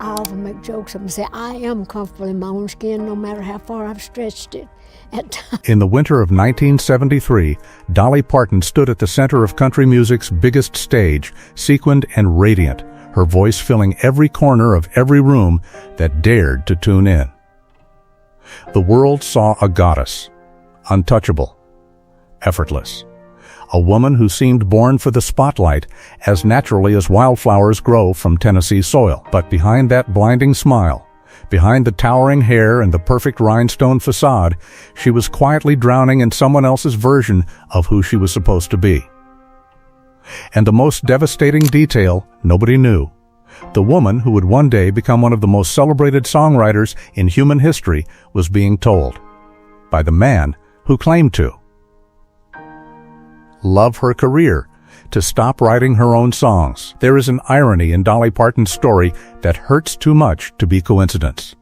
I often make jokes of them and say, I am comfortable in my own skin no matter how far I've stretched it at times. In the winter of 1973, Dolly Parton stood at the center of country music's biggest stage, sequined and radiant, her voice filling every corner of every room that dared to tune in. The world saw a goddess, untouchable, effortless. A woman who seemed born for the spotlight as naturally as wildflowers grow from Tennessee soil. But behind that blinding smile, behind the towering hair and the perfect rhinestone facade, she was quietly drowning in someone else's version of who she was supposed to be. And the most devastating detail nobody knew. The woman who would one day become one of the most celebrated songwriters in human history was being told by the man who claimed to love her career, to stop writing her own songs. There is an irony in Dolly Parton's story that hurts too much to be coincidence.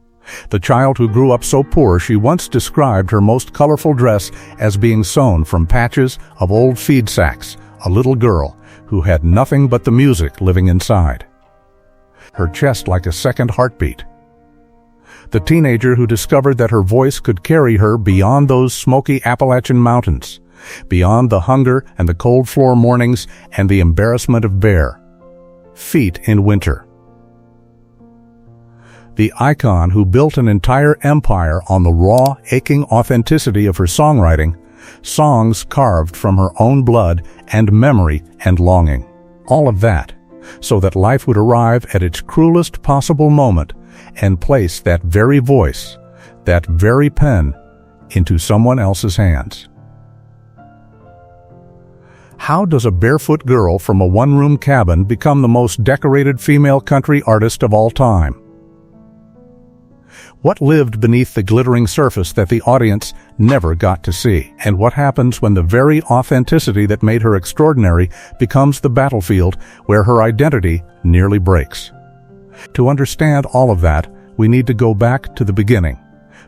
The child who grew up so poor she once described her most colorful dress as being sewn from patches of old feed sacks, a little girl who had nothing but the music living inside. Her chest like a second heartbeat. The teenager who discovered that her voice could carry her beyond those smoky Appalachian mountains, beyond the hunger and the cold floor mornings and the embarrassment of bare feet in winter. The icon who built an entire empire on the raw, aching authenticity of her songwriting, songs carved from her own blood and memory and longing. All of that, so that life would arrive at its cruelest possible moment and place that very voice, that very pen, into someone else's hands. How does a barefoot girl from a one-room cabin become the most decorated female country artist of all time? What lived beneath the glittering surface that the audience never got to see? And what happens when the very authenticity that made her extraordinary becomes the battlefield where her identity nearly breaks? To understand all of that, we need to go back to the beginning,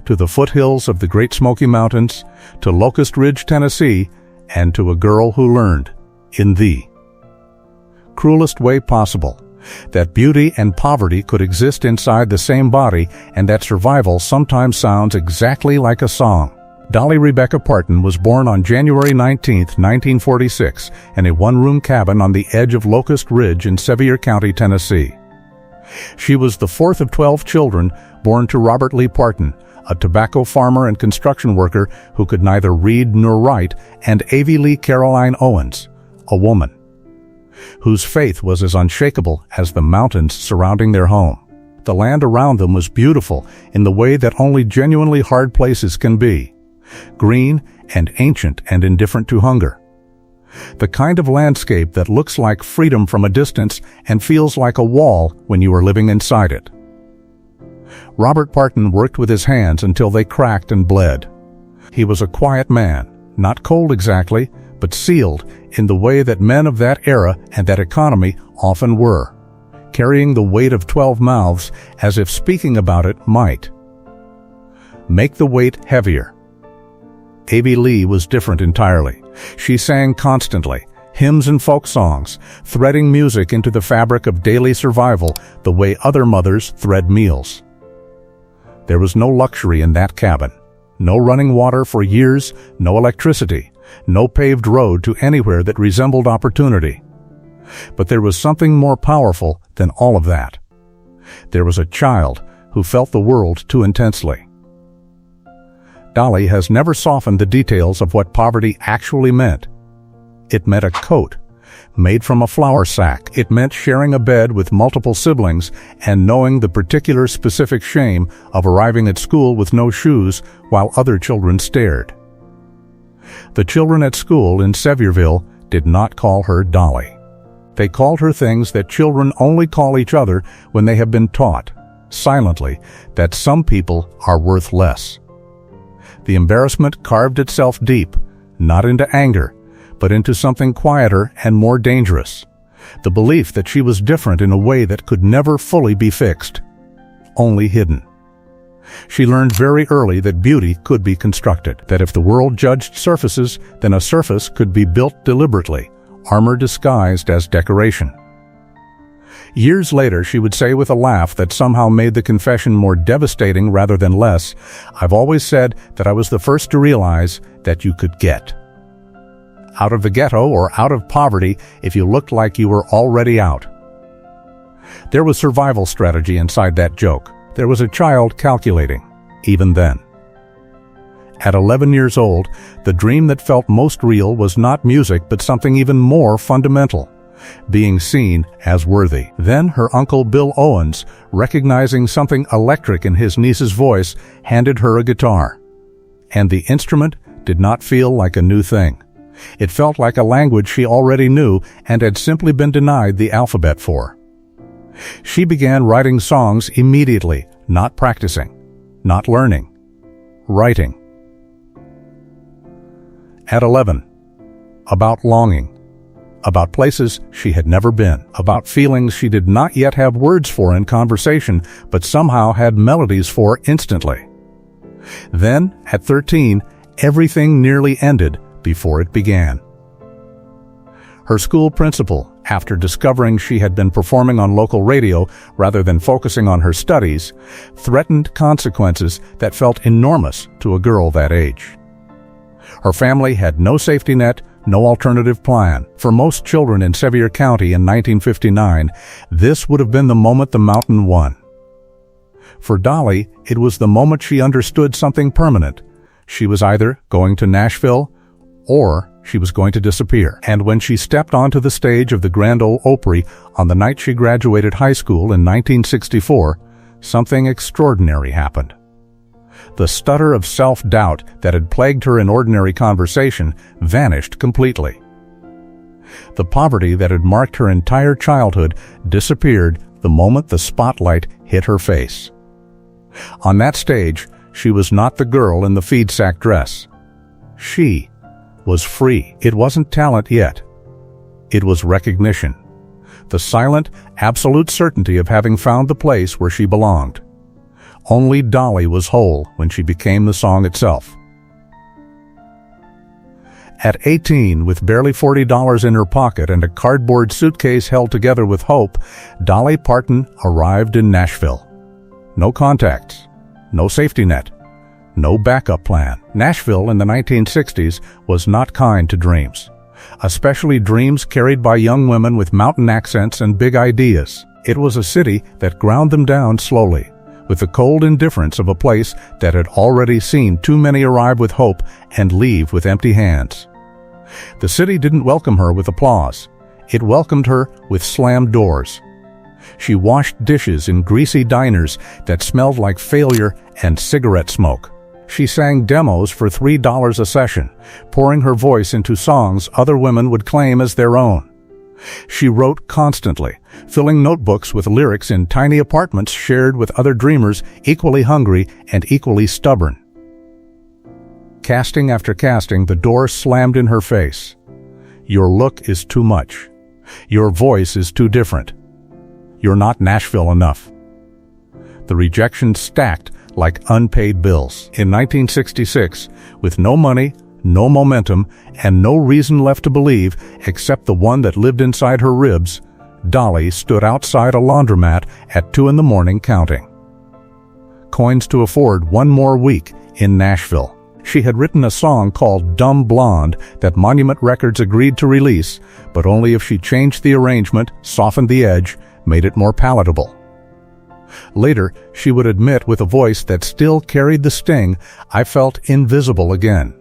to the foothills of the Great Smoky Mountains, to Locust Ridge, Tennessee, and to a girl who learned, in the cruelest way possible, that beauty and poverty could exist inside the same body and that survival sometimes sounds exactly like a song. Dolly Rebecca Parton was born on January 19, 1946, in a one-room cabin on the edge of Locust Ridge in Sevier County, Tennessee. She was the fourth of 12 children born to Robert Lee Parton, a tobacco farmer and construction worker who could neither read nor write, and Avie Lee Caroline Owens, a woman whose faith was as unshakable as the mountains surrounding their home. The land around them was beautiful in the way that only genuinely hard places can be, green and ancient and indifferent to hunger. The kind of landscape that looks like freedom from a distance and feels like a wall when you are living inside it. Robert Parton worked with his hands until they cracked and bled. He was a quiet man, not cold exactly, but sealed in the way that men of that era and that economy often were, carrying the weight of 12 mouths as if speaking about it might make the weight heavier. Avie Lee was different entirely. She sang constantly, hymns and folk songs, threading music into the fabric of daily survival the way other mothers thread meals. There was no luxury in that cabin, no running water for years, no electricity, no paved road to anywhere that resembled opportunity. But there was something more powerful than all of that. There was a child who felt the world too intensely. Dolly has never softened the details of what poverty actually meant. It meant a coat made from a flour sack. It meant sharing a bed with multiple siblings and knowing the particular specific shame of arriving at school with no shoes while other children stared. The children at school in Sevierville did not call her Dolly. They called her things that children only call each other when they have been taught, silently, that some people are worth less. The embarrassment carved itself deep, not into anger, but into something quieter and more dangerous. The belief that she was different in a way that could never fully be fixed, only hidden. She learned very early that beauty could be constructed, that if the world judged surfaces, then a surface could be built deliberately, armor disguised as decoration. Years later, she would say with a laugh that somehow made the confession more devastating rather than less, "I've always said that I was the first to realize that you could get out of the ghetto or out of poverty if you looked like you were already out." There was survival strategy inside that joke. There was a child calculating, even then. At 11 years old, the dream that felt most real was not music but something even more fundamental: being seen as worthy. Then her uncle Bill Owens, recognizing something electric in his niece's voice, handed her a guitar. And the instrument did not feel like a new thing. It felt like a language she already knew and had simply been denied the alphabet for. She began writing songs immediately, not practicing, not learning, writing. At 11, about longing, about places she had never been, about feelings she did not yet have words for in conversation, but somehow had melodies for instantly. Then, at 13, everything nearly ended before it began. Her school principal, after discovering she had been performing on local radio rather than focusing on her studies, threatened consequences that felt enormous to a girl that age. Her family had no safety net, no alternative plan. For most children in Sevier County in 1959, this would have been the moment the mountain won. For Dolly, it was the moment she understood something permanent. She was either going to Nashville or she was going to disappear. And when she stepped onto the stage of the Grand Ole Opry on the night she graduated high school in 1964, something extraordinary happened. The stutter of self-doubt that had plagued her in ordinary conversation vanished completely. The poverty that had marked her entire childhood disappeared the moment the spotlight hit her face. On that stage, she was not the girl in the feed sack dress. She was free. It wasn't talent yet. It was recognition. The silent, absolute certainty of having found the place where she belonged. Only Dolly was whole when she became the song itself. At 18, with barely $40 in her pocket and a cardboard suitcase held together with hope, Dolly Parton arrived in Nashville. No contacts, no safety net, no backup plan. Nashville in the 1960s was not kind to dreams, especially dreams carried by young women with mountain accents and big ideas. It was a city that ground them down slowly, with the cold indifference of a place that had already seen too many arrive with hope and leave with empty hands. The city didn't welcome her with applause. It welcomed her with slammed doors. She washed dishes in greasy diners that smelled like failure and cigarette smoke. She sang demos for $3 a session, pouring her voice into songs other women would claim as their own. She wrote constantly, filling notebooks with lyrics in tiny apartments shared with other dreamers equally hungry and equally stubborn. Casting after casting, the door slammed in her face. Your look is too much. Your voice is too different. You're not Nashville enough. The rejection stacked like unpaid bills. In 1966, with no money, no momentum, and no reason left to believe except the one that lived inside her ribs, Dolly stood outside a laundromat at 2 a.m. counting coins to afford one more week in Nashville. She had written a song called Dumb Blonde that Monument Records agreed to release, but only if she changed the arrangement, softened the edge, made it more palatable. Later, she would admit with a voice that still carried the sting, "I felt invisible again,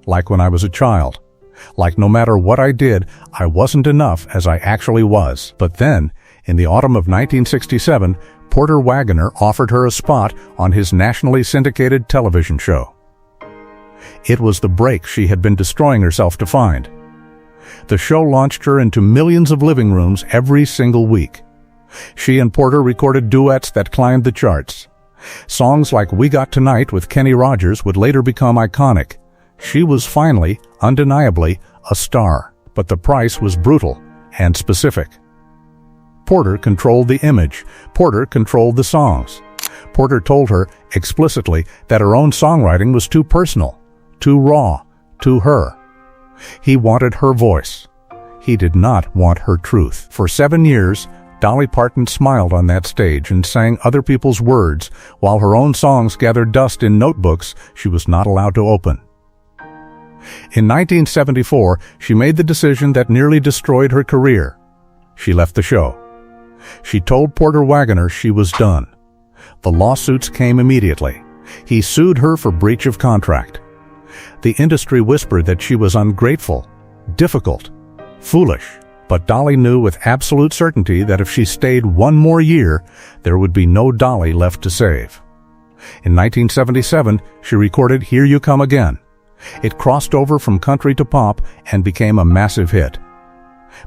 like when I was a child. Like no matter what I did, I wasn't enough as I actually was." But then, in the autumn of 1967, Porter Wagoner offered her a spot on his nationally syndicated television show. It was the break she had been destroying herself to find. The show launched her into millions of living rooms every single week. She and Porter recorded duets that climbed the charts. Songs like We Got Tonight with Kenny Rogers would later become iconic. She was finally, undeniably, a star. But the price was brutal and specific. Porter controlled the image. Porter controlled the songs. Porter told her explicitly that her own songwriting was too personal, too raw, too her. He wanted her voice. He did not want her truth. For 7 years, Dolly Parton smiled on that stage and sang other people's words while her own songs gathered dust in notebooks she was not allowed to open. In 1974, she made the decision that nearly destroyed her career. She left the show. She told Porter Wagoner she was done. The lawsuits came immediately. He sued her for breach of contract. The industry whispered that she was ungrateful, difficult, foolish. But Dolly knew with absolute certainty that if she stayed one more year, there would be no Dolly left to save. In 1977, she recorded Here You Come Again. It crossed over from country to pop and became a massive hit.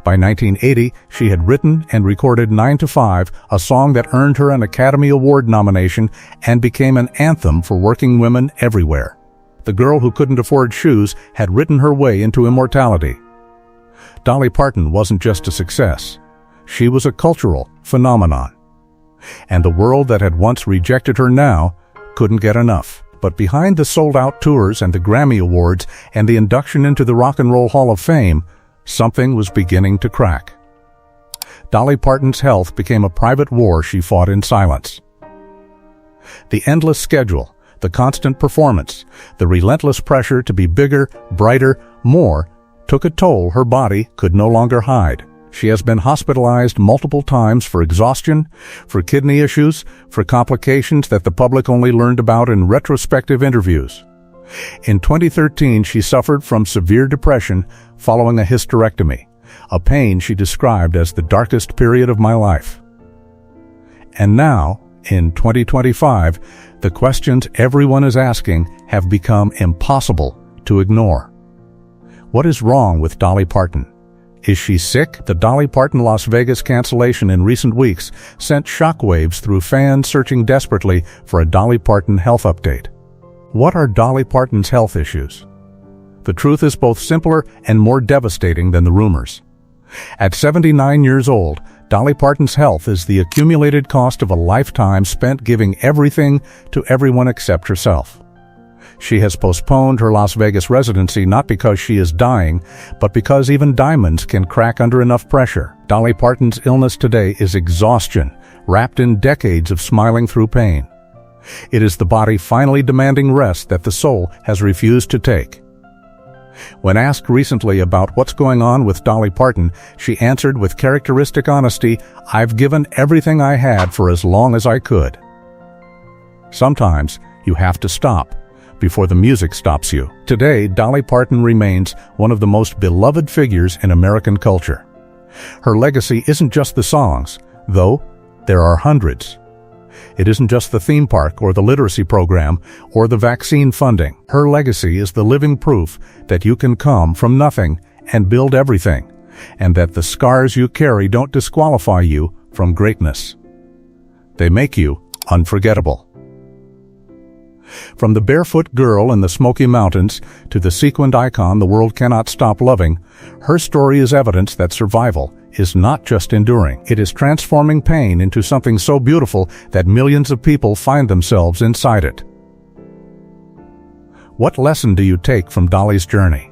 By 1980, she had written and recorded 9 to 5, a song that earned her an Academy Award nomination and became an anthem for working women everywhere. The girl who couldn't afford shoes had written her way into immortality. Dolly Parton wasn't just a success. She was a cultural phenomenon. And the world that had once rejected her now couldn't get enough. But behind the sold-out tours and the Grammy Awards and the induction into the Rock and Roll Hall of Fame, something was beginning to crack. Dolly Parton's health became a private war she fought in silence. The endless schedule, the constant performance, the relentless pressure to be bigger, brighter, more, took a toll her body could no longer hide. She has been hospitalized multiple times for exhaustion, for kidney issues, for complications that the public only learned about in retrospective interviews. In 2013, she suffered from severe depression following a hysterectomy, a pain she described as the darkest period of my life. And now, in 2025, the questions everyone is asking have become impossible to ignore. What is wrong with Dolly Parton? Is she sick? The Dolly Parton Las Vegas cancellation in recent weeks sent shockwaves through fans searching desperately for a Dolly Parton health update. What are Dolly Parton's health issues? The truth is both simpler and more devastating than the rumors. At 79 years old, Dolly Parton's health is the accumulated cost of a lifetime spent giving everything to everyone except herself. She has postponed her Las Vegas residency not because she is dying, but because even diamonds can crack under enough pressure. Dolly Parton's illness today is exhaustion, wrapped in decades of smiling through pain. It is the body finally demanding rest that the soul has refused to take. When asked recently about what's going on with Dolly Parton, she answered with characteristic honesty, "I've given everything I had for as long as I could." Sometimes you have to stop before the music stops you. Today, Dolly Parton remains one of the most beloved figures in American culture. Her legacy isn't just the songs, though there are hundreds. It isn't just the theme park or the literacy program or the vaccine funding. Her legacy is the living proof that you can come from nothing and build everything, and that the scars you carry don't disqualify you from greatness. They make you unforgettable. From the barefoot girl in the Smoky Mountains to the sequined icon the world cannot stop loving, her story is evidence that survival is not just enduring. It is transforming pain into something so beautiful that millions of people find themselves inside it. What lesson do you take from Dolly's journey?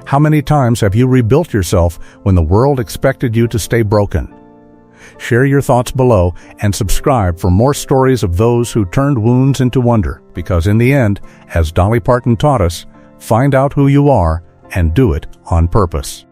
How many times have you rebuilt yourself when the world expected you to stay broken? Share your thoughts below and subscribe for more stories of those who turned wounds into wonder. Because in the end, as Dolly Parton taught us, find out who you are and do it on purpose.